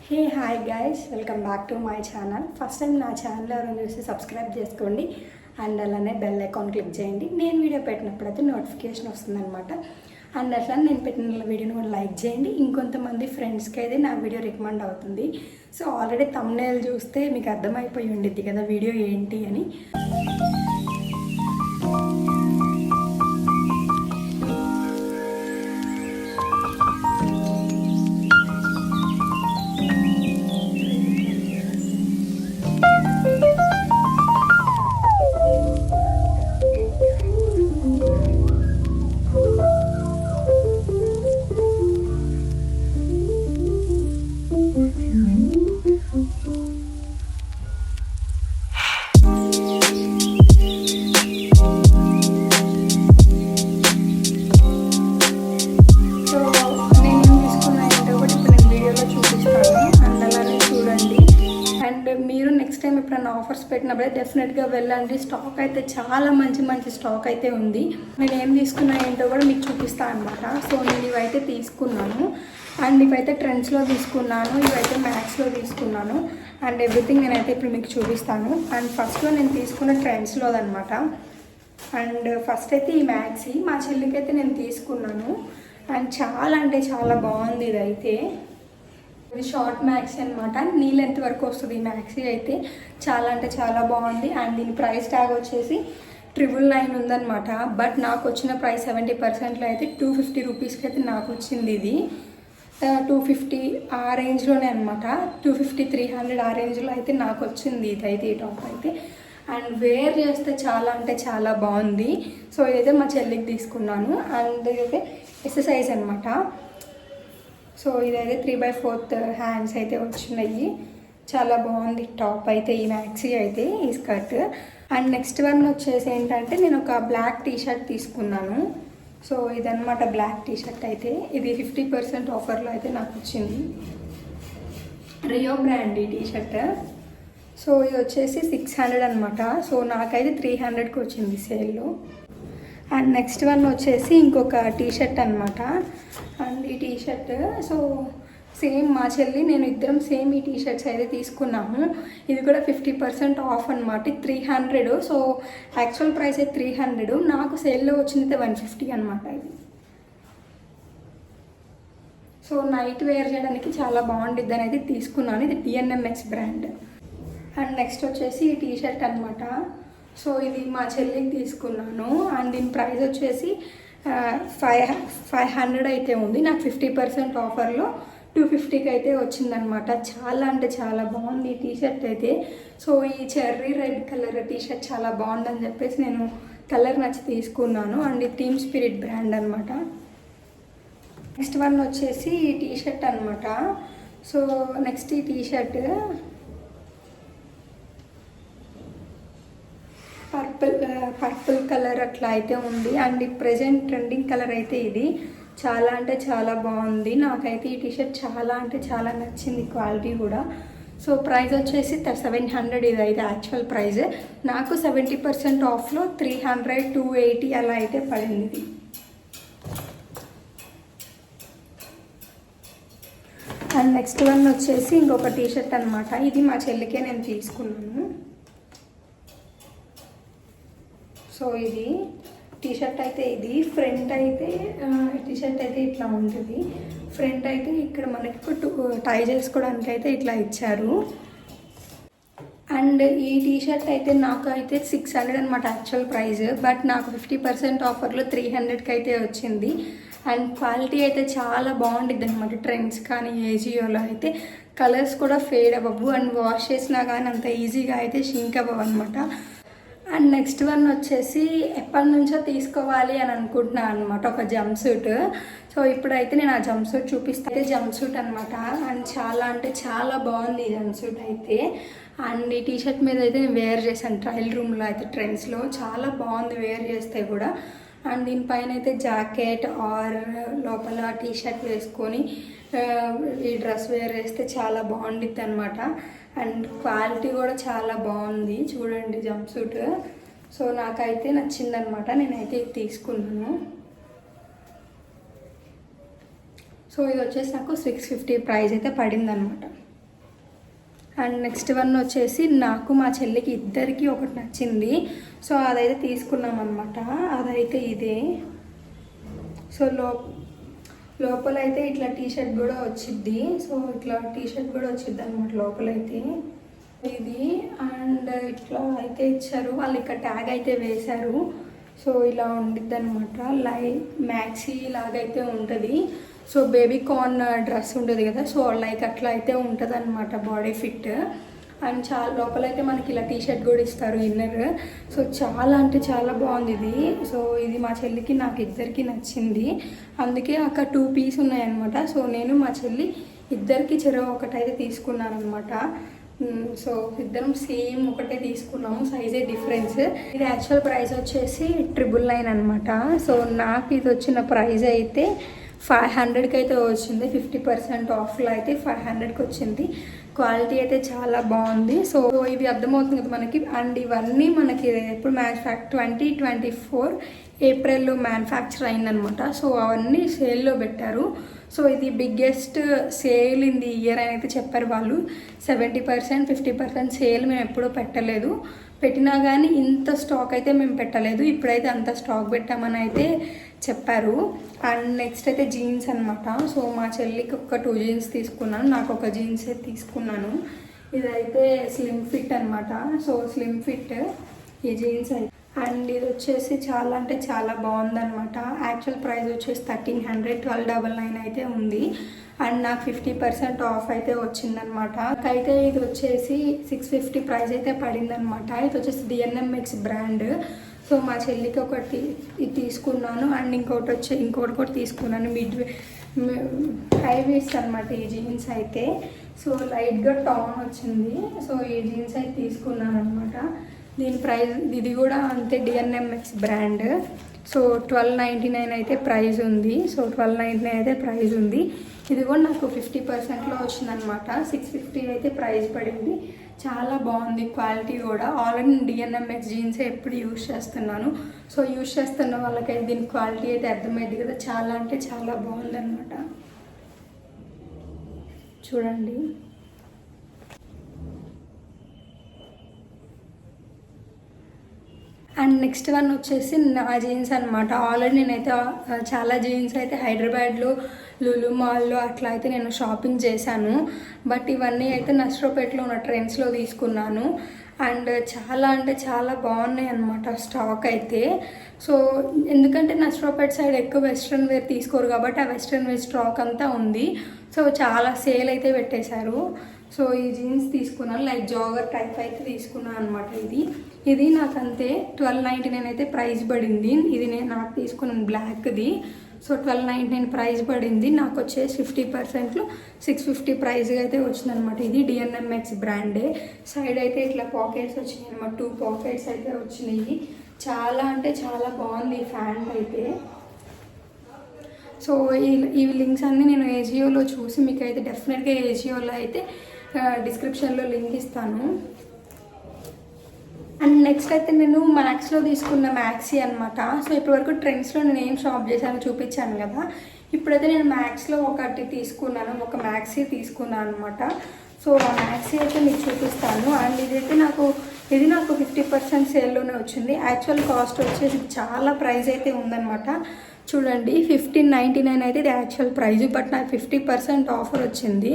Hey hi guys, welcome back to my channel. First time నా channel ఎవరైనా చూసి subscribe చేసుకోండి అండ్ అలానే బెల్ ఐకాన్ క్లిక్ చేయండి. నేను వీడియో పెట్టినప్పుడైతే నోటిఫికేషన్ వస్తుందన్నమాట. అండ్ అట్లా నేను పెట్టిన వీడియోని కూడా లైక్ చేయండి. ఇంకొంతమంది ఫ్రెండ్స్కి అయితే నా వీడియో రికమెండ్ అవుతుంది. సో ఆల్రెడీ థంబ్నెయిల్ చూస్తే మీకు అర్థమైపోయి ఉండిద్ది కదా వీడియో ఏంటి అని. మీరు నెక్స్ట్ టైం ఎప్పుడైనా ఆఫర్స్ పెట్టినప్పుడే డెఫినెట్గా వెళ్ళండి. స్టాక్ అయితే చాలా మంచి స్టాక్ అయితే ఉంది. నేను ఏం తీసుకున్నా ఏంటో కూడా మీకు చూపిస్తాను అనమాట. సో నేను ఇవైతే తీసుకున్నాను అండ్ ఇవైతే ట్రెండ్స్లో తీసుకున్నాను, ఇవైతే మ్యాక్స్లో తీసుకున్నాను అండ్ ఎవ్రీథింగ్ నేనైతే ఇప్పుడు మీకు చూపిస్తాను. అండ్ ఫస్ట్లో నేను తీసుకున్న ట్రెండ్స్లో అనమాట. అండ్ ఫస్ట్ అయితే ఈ మ్యాక్సీ మా చెల్లికి అయితే నేను తీసుకున్నాను అండ్ చాలా అంటే చాలా బాగుంది. ఇదైతే ఇది షార్ట్ మ్యాక్సీ అనమాట. నీ లెంత్ వరకు వస్తుంది ఈ మ్యాక్సీ అయితే. చాలా అంటే చాలా బాగుంది. అండ్ దీని ప్రైస్ ట్యాగ్ వచ్చేసి 999 ఉందన్నమాట. బట్ నాకు వచ్చిన ప్రైస్ 70%లో అయితే 250 రూపీస్కి అయితే నాకు వచ్చింది. ఇది 250 ఆ రేంజ్లోనే అనమాట. 250, 300 ఆ రేంజ్లో అయితే నాకు వచ్చింది ఇదైతే, ఈ టాప్ అయితే. అండ్ వేర్ చేస్తే చాలా అంటే చాలా బాగుంది. సో ఇదైతే మా చెల్లికి తీసుకున్నాను. అండ్ ఇదైతే ఎక్సర్సైజ్ అనమాట. సో ఇదైతే 3/4 హ్యాండ్స్ అయితే వచ్చినాయి. చాలా బాగుంది టాప్ అయితే, ఈ మ్యాక్సీ అయితే, ఈ స్కర్ట్. అండ్ నెక్స్ట్ వన్ వచ్చేసి ఏంటంటే నేను ఒక బ్లాక్ టీషర్ట్ తీసుకున్నాను. సో ఇదన్నమాట బ్లాక్ టీషర్ట్ అయితే. ఇది 50% ఆఫర్లో అయితే నాకు వచ్చింది. రియో బ్రాండ్ ఈ టీషర్ట్. సో ఇది వచ్చేసి 600 అనమాట. సో నాకైతే 300కి వచ్చింది సేల్లో. అండ్ నెక్స్ట్ వన్ వచ్చేసి ఇంకొక టీషర్ట్ అనమాట. అండ్ ఈ టీషర్ట్ సో సేమ్ మా చెల్లి నేను ఇద్దరం సేమ్ ఈ టీషర్ట్స్ అయితే తీసుకున్నాము. ఇది కూడా 50% ఆఫ్ అనమాట. 300. సో యాక్చువల్ ప్రైస్ అయితే 300, నాకు సేల్లో వచ్చింది 150 అనమాట. ఇది సో నైట్ వేర్ చేయడానికి చాలా బాగుండిద్ది అనేది తీసుకున్నాను. ఇది TNMX బ్రాండ్. అండ్ నెక్స్ట్ వచ్చేసి ఈ టీషర్ట్ అనమాట. సో ఇది మా చెల్లికి తీసుకున్నాను అండ్ దీని ప్రైస్ వచ్చేసి 500 అయితే ఉంది. నాకు 50% ఆఫర్లో 250కి అయితే వచ్చిందనమాట. చాలా అంటే చాలా బాగుంది ఈ టీషర్ట్ అయితే. సో ఈ చెర్రీ రెడ్ కలర్ టీషర్ట్ చాలా బాగుందని చెప్పేసి నేను కలర్ నచ్చి తీసుకున్నాను. అండ్ ఈ టీమ్ స్పిరిట్ బ్రాండ్ అనమాట. నెక్స్ట్ వన్ వచ్చేసి ఈ టీషర్ట్ అనమాట. సో నెక్స్ట్ ఈ టీషర్ట్ పర్పుల్ కలర్ అట్లా అయితే ఉంది. అండ్ ఈ ప్రెజెంట్ ట్రెండింగ్ కలర్ అయితే ఇది. చాలా అంటే చాలా బాగుంది. నాకైతే ఈ టీషర్ట్ చాలా అంటే చాలా నచ్చింది, క్వాలిటీ కూడా. సో ప్రైస్ వచ్చేసి 700 ఇది అయితే యాక్చువల్ ప్రైజ్. నాకు 70% ఆఫ్లో 300, 280 అలా అయితే పడింది ఇది. అండ్ నెక్స్ట్ వన్ వచ్చేసి ఇంకొక టీషర్ట్ అనమాట. ఇది మా చెల్లికే నేను తీసుకున్నాను. సో ఇది టీషర్ట్ అయితే ఇది ఫ్రంట్ అయితే టీషర్ట్ అయితే ఇట్లా ఉంటుంది. ఫ్రంట్ అయితే ఇక్కడ మనకి టై చేసుకోవడానికి అయితే ఇట్లా ఇచ్చారు. అండ్ ఈ టీషర్ట్ అయితే నాకు అయితే 600 అనమాట యాక్చువల్ ప్రైస్. బట్ నాకు 50% ఆఫర్లో 300కి అయితే వచ్చింది. అండ్ క్వాలిటీ అయితే చాలా బాగుంటుంది అనమాట. ట్రెండ్స్ కానీ ఏజియోలో అయితే కలర్స్ కూడా ఫేడ్ అవ్వవు అండ్ వాష్ చేసినా కానీ అంత ఈజీగా అయితే షింక్ అవ్వవు అనమాట. అండ్ నెక్స్ట్ వన్ వచ్చేసి ఎప్పటి నుంచో తీసుకోవాలి అని అనుకుంటున్నాను అనమాట, ఒక జంప్ సూట్. సో ఇప్పుడైతే నేను ఆ జంప్ సూట్ చూపిస్తే జంప్ సూట్ అనమాట. అండ్ చాలా అంటే చాలా బాగుంది ఈ జంప్ సూట్ అయితే. అండ్ ఈ టీషర్ట్ మీద అయితే నేను వేర్ చేశాను ట్రయల్ రూమ్లో అయితే, ట్రెండ్స్లో. చాలా బాగుంది వేర్ చేస్తే కూడా. అండ్ దీనిపైన అయితే జాకెట్ ఆర్ లోపల టీషర్ట్ వేసుకొని ఈ డ్రెస్ వేర్ చేస్తే చాలా బాగుండిద్ది అనమాట. అండ్ క్వాలిటీ కూడా చాలా బాగుంది చూడండి జంప్ సూట్. సో నాకైతే నచ్చిందనమాట, నేనైతే ఇది తీసుకున్నాను. సో ఇది వచ్చేసి నాకు 650 ప్రైస్ అయితే పడింది అనమాట. అండ్ నెక్స్ట్ వన్ వచ్చేసి నాకు మా చెల్లికి ఇద్దరికి ఒకటి నచ్చింది. సో అదైతే తీసుకున్నాం అనమాట. అదైతే ఇదే. సో లోపల అయితే ఇట్లా టీషర్ట్ కూడా వచ్చిద్ది. సో ఇట్లా టీషర్ట్ కూడా వచ్చిద్ది అనమాట లోపలైతే ఇది. అండ్ ఇట్లా అయితే ఇచ్చారు వాళ్ళు, ఇక్కడ ట్యాగ్ అయితే వేశారు. సో ఇలా ఉండిద్ది అనమాట. మ్యాక్సీ లాగైతే ఉంటుంది. సో బేబీ కార్న్ డ్రెస్ ఉంటుంది కదా, సో లైక్ అట్లా అయితే ఉంటుంది అనమాట బాడీ ఫిట్. అండ్ చాలా లోపలైతే మనకి ఇలా టీషర్ట్ కూడా ఇస్తారు ఇన్నర్. సో చాలా అంటే చాలా బాగుంది ఇది. సో ఇది మా చెల్లికి నాకు ఇద్దరికి నచ్చింది, అందుకే అక్కడ 2 పీస్ ఉన్నాయన్నమాట. సో నేను మా చెల్లి ఇద్దరికి చెరవ ఒకటైతే తీసుకున్నాను అనమాట. సో ఇద్దరం సేమ్ ఒకటే తీసుకున్నాము, సైజే డిఫరెన్స్. ఇది యాక్చువల్ ప్రైస్ వచ్చేసి 999 అనమాట. సో నాకు ఇది వచ్చిన ప్రైస్ అయితే 500కి అయితే వచ్చింది. 50% ఆఫ్లో అయితే 500కి వచ్చింది. క్వాలిటీ అయితే చాలా బాగుంది. సో ఇవి అర్థమవుతుంది కదా మనకి. అండ్ ఇవన్నీ మనకి ఎప్పుడు 2024 ఏప్రిల్లో మ్యానుఫ్యాక్చర్ అయిందనమాట. సో అవన్నీ సేల్లో పెట్టారు. సో ఇది biggest sale in the year అని అయితే చెప్పారు వాళ్ళు. 70%, 50% సేల్ మేము ఎప్పుడూ పెట్టలేదు. పెట్టినా కానీ ఇంత స్టాక్ అయితే మేము పెట్టలేదు. ఇప్పుడైతే అంత స్టాక్ పెట్టామని అయితే చెప్పారు. అండ్ నెక్స్ట్ అయితే జీన్స్ అనమాట. సో మా చెల్లికి ఒక 2 జీన్స్ తీసుకున్నాను, నాకు ఒక జీన్స్ తీసుకున్నాను. ఇదైతే స్లిమ్ ఫిట్ అనమాట. సో స్లిమ్ ఫిట్ ఈ జీన్స్ అయితే. అండ్ ఇది వచ్చేసి చాలా అంటే చాలా బాగుందనమాట. యాక్చువల్ ప్రైస్ వచ్చేసి 1300, 1299 అయితే ఉంది. అండ్ నాకు 50% ఆఫ్ అయితే వచ్చిందనమాట. అయితే ఇది వచ్చేసి 650 ప్రైస్ అయితే పడిందనమాట. ఇది వచ్చేసి DNMX బ్రాండ్. సో మా చెల్లికి ఒకటి ఇది తీసుకున్నాను. అండ్ ఇంకొకటి కూడా తీసుకున్నాను. హై వేస్ట్ అనమాట ఈ జీన్స్ అయితే. సో లైట్గా టాన్ వచ్చింది. సో ఈ జీన్స్ అయితే తీసుకున్నాను అనమాట. దీని ప్రైస్ ఇది కూడా అంతే, DNMX బ్రాండ్. సో 1299 అయితే ప్రైస్ ఉంది. సో 1299 అయితే ప్రైస్ ఉంది. ఇది కూడా నాకు 50%లో వచ్చిందనమాట. 650 అయితే ప్రైస్ పడింది. చాలా బాగుంది క్వాలిటీ కూడా. ఆల్రెడీ నేను DNMX జీన్స్ ఎప్పుడు యూజ్ చేస్తున్నాను. సో యూజ్ చేస్తున్న వాళ్ళకైతే దీని క్వాలిటీ అయితే అర్థమైంది కదా, చాలా అంటే చాలా బాగుందన్నమాట. చూడండి. అండ్ నెక్స్ట్ వన్ వచ్చేసి నా జీన్స్ అనమాట. ఆల్రెడీ నేనైతే చాలా జీన్స్ అయితే హైదరాబాద్లో లులు మాల్లో అట్లా అయితే నేను షాపింగ్ చేశాను. బట్ ఇవన్నీ అయితే నర్సరావుపేటలో ఉన్న ట్రెండ్స్లో తీసుకున్నాను. అండ్ చాలా అంటే చాలా బాగున్నాయి అనమాట స్టాక్ అయితే. సో ఎందుకంటే నర్సరావుపేట సైడ్ ఎక్కువ వెస్ట్రన్ వేర్ తీసుకోరు కాబట్టి ఆ వెస్ట్రన్ వేర్ స్టాక్ అంతా ఉంది. సో చాలా సేల్ అయితే పెట్టేశారు. సో ఈ జీన్స్ తీసుకున్నాను, లైక్ జాగర్ టైప్ అయితే తీసుకున్నాను అనమాట. ఇది నాకు అంతే 1299 అయితే ప్రైస్ పడింది. ఇది నాకు తీసుకున్నాను బ్లాక్ది. సో 1299 ప్రైస్ పడింది. నాకు వచ్చేసి 50%లో 650 ప్రైస్ అయితే వచ్చిందనమాట. ఇది DNMX బ్రాండే. సైడ్ అయితే ఇట్లా పాకెట్స్ వచ్చినాయి అనమాట. 2 పాకెట్స్ అయితే వచ్చినాయి. చాలా అంటే చాలా బాగుంది ఈ ప్యాంట్ అయితే. సో ఈ లింక్స్ అన్నీ నేను ఏజియోలో చూసి మీకు అయితే డెఫినెట్గా ఏజియోలో అయితే డిస్క్రిప్షన్లో లింక్ ఇస్తాను. అండ్ నెక్స్ట్ అయితే నేను మ్యాక్స్లో తీసుకున్న మ్యాక్సీ అనమాట. సో ఇప్పటివరకు ట్రెండ్స్లో నేను ఏం షాప్ చేశానో చూపించాను కదా. ఇప్పుడైతే నేను మ్యాక్స్లో ఒకటి తీసుకున్నాను, ఒక మ్యాక్సీ తీసుకున్నాను అనమాట. సో ఆ మ్యాక్సీ అయితే మీకు చూపిస్తాను. అండ్ ఇది నాకు 50% సేల్లోనే వచ్చింది. యాక్చువల్ కాస్ట్ వచ్చేసి చాలా ప్రైస్ అయితే ఉందన్నమాట. చూడండి 1599 అయితే ఇది యాక్చువల్ ప్రైజ్, బట్ నాకు 50% ఆఫర్ వచ్చింది.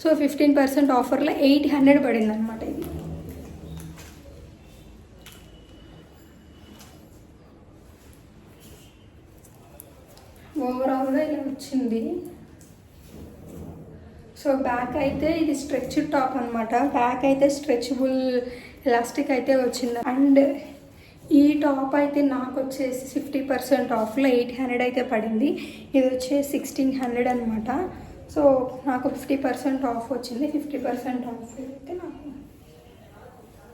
సో 15% ఆఫర్లో 800 పడింది అనమాట. ఇది ఓవరాల్గా ఇలా వచ్చింది. సో బ్యాక్ అయితే ఇది స్ట్రెచ్ టాప్ అనమాట. బ్యాక్ అయితే స్ట్రెచబుల్ ఎలాస్టిక్ అయితే వచ్చింది. అండ్ ఈ టాప్ అయితే నాకు వచ్చేసి 50% ఆఫ్లో 800 అయితే పడింది. ఇది వచ్చేసి 1600 అనమాట. సో నాకు 50% ఆఫ్ వచ్చింది. 50% ఆఫ్ అయితే నాకు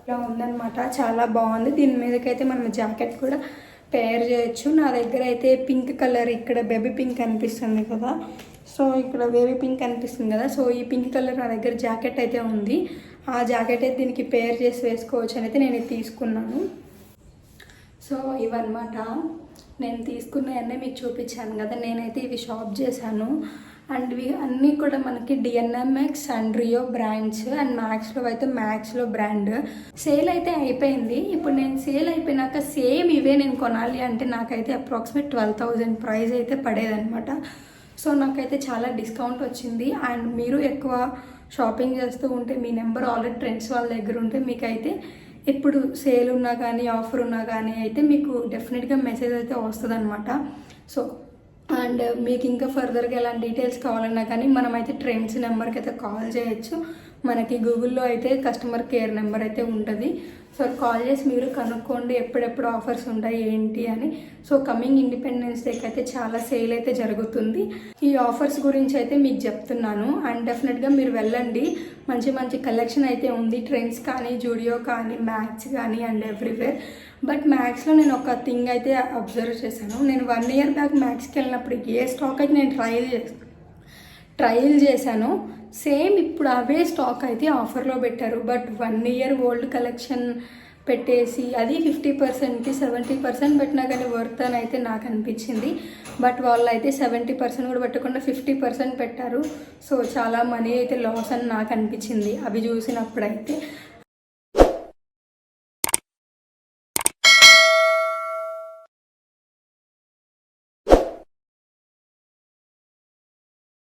ఇలా ఉందన్నమాట. చాలా బాగుంది. దీని మీదకైతే మనం జాకెట్ కూడా పేర్ చేయొచ్చు. నా దగ్గర అయితే పింక్ కలర్, ఇక్కడ బేబీ పింక్ అనిపిస్తుంది కదా, సో ఇక్కడ బేబీ పింక్ అనిపిస్తుంది కదా, సో ఈ పింక్ కలర్ నా దగ్గర జాకెట్ అయితే ఉంది. ఆ జాకెట్ అయితే దీనికి పేర్ చేసి వేసుకోవచ్చు అని అయితే నేను ఇది తీసుకున్నాను. సో ఇవన్నమాట నేను తీసుకున్నవన్నీ మీకు చూపించాను కదా. నేనైతే ఇవి షాప్ చేశాను. అండ్ ఇవి అన్నీ కూడా మనకి DNMX and Rio brands. And మ్యాక్స్లో అయితే మ్యాక్స్లో బ్రాండ్. సేల్ అయితే అయిపోయింది. ఇప్పుడు నేను సేల్ అయిపోయినాక సేమ్ ఇవే నేను కొనాలి అంటే నాకైతే అప్రాక్సిమేట్ 12,000 ప్రైస్ అయితే పడేదనమాట. సో నాకైతే చాలా డిస్కౌంట్ వచ్చింది. అండ్ మీరు ఎక్కువ షాపింగ్ చేస్తూ ఉంటే మీ నెంబర్ ఆల్రెడీ ట్రెండ్స్ వాళ్ళ దగ్గర ఉంటే మీకైతే ఎప్పుడు సేల్ ఉన్నా కానీ ఆఫర్ ఉన్నా కానీ అయితే మీకు డెఫినెట్గా మెసేజ్ అయితే వస్తుంది అనమాట. సో అండ్ మీకు ఇంకా ఫర్దర్గా ఎలాంటి డీటెయిల్స్ కావాలన్నా కానీ మనమైతే ట్రెండ్స్ నెంబర్కి అయితే కాల్ చేయొచ్చు. మనకి గూగుల్లో అయితే కస్టమర్ కేర్ నెంబర్ అయితే ఉంటుంది. సో కాల్ చేసి మీరు కనుక్కోండి ఎప్పుడెప్పుడు ఆఫర్స్ ఉంటాయి ఏంటి అని. సో కమింగ్ ఇండిపెండెన్స్ డేకి అయితే చాలా సేల్ అయితే జరుగుతుంది. ఈ ఆఫర్స్ గురించి అయితే మీకు చెప్తున్నాను. అండ్ డెఫినెట్గా మీరు వెళ్ళండి. మంచి మంచి కలెక్షన్ అయితే ఉంది. ట్రెండ్స్ కానీ జూడియో కానీ మ్యాక్స్ కానీ అండ్ ఎవ్రీవేర్. బట్ మ్యాక్స్లో నేను ఒక థింగ్ అయితే అబ్జర్వ్ చేశాను. నేను 1 year బ్యాక్ మ్యాక్స్కి వెళ్ళినప్పుడు ఏ స్టాక్ అయితే నేను ట్రయల్ చేశాను సేమ్ ఇప్పుడు అవే స్టాక్ అయితే ఆఫర్లో పెట్టారు. బట్ 1 year ఓల్డ్ కలెక్షన్ పెట్టేసి అది 50%కి 70% పెట్టినా కానీ వర్త్ అని అయితే నాకు అనిపించింది. బట్ వాళ్ళు అయితే 70% కూడా పెట్టకుండా 50% పెట్టారు. సో చాలా మనీ అయితే లాస్ అని నాకు అనిపించింది అవి చూసినప్పుడు అయితే.